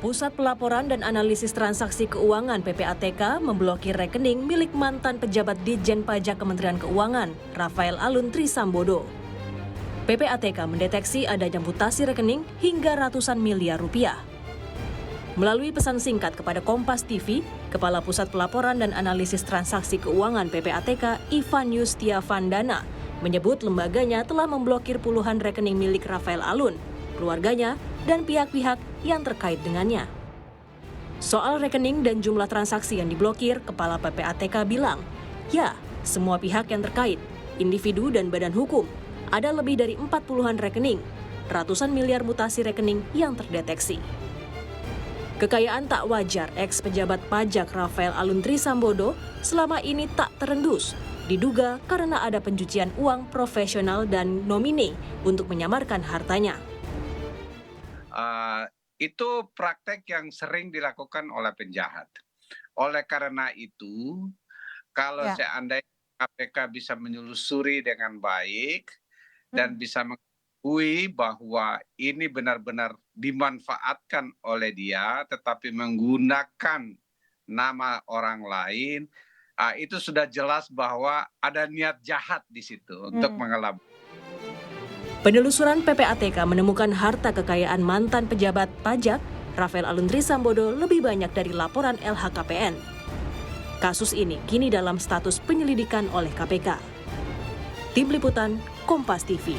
Pusat Pelaporan dan Analisis Transaksi Keuangan (PPATK) memblokir rekening milik mantan pejabat Ditjen Pajak Kementerian Keuangan, Rafael Alun Trisambodo. PPATK mendeteksi adanya mutasi rekening hingga ratusan miliar rupiah. Melalui pesan singkat kepada Kompas TV, Kepala Pusat Pelaporan dan Analisis Transaksi Keuangan PPATK, Ivan Yustiavandana, menyebut lembaganya telah memblokir puluhan rekening milik Rafael Alun, keluarganya, dan pihak-pihak yang terkait dengannya. Soal rekening dan jumlah transaksi yang diblokir, Kepala PPATK bilang, ya, semua pihak yang terkait, individu dan badan hukum, ada lebih dari 40-an rekening, ratusan miliar mutasi rekening yang terdeteksi. Kekayaan tak wajar ex-pejabat pajak Rafael Alun Trisambodo selama ini tak terendus, diduga karena ada pencucian uang profesional dan nomine untuk menyamarkan hartanya. Itu praktek yang sering dilakukan oleh penjahat. Oleh karena itu, kalau seandainya KPK bisa menelusuri dengan baik dan bisa mengetahui bahwa ini benar-benar dimanfaatkan oleh dia, tetapi menggunakan nama orang lain, itu sudah jelas bahwa ada niat jahat di situ untuk mengelabui. Penelusuran PPATK menemukan harta kekayaan mantan pejabat pajak Rafael Alun Trisambodo lebih banyak dari laporan LHKPN. Kasus ini kini dalam status penyelidikan oleh KPK. Tim Liputan, Kompas TV.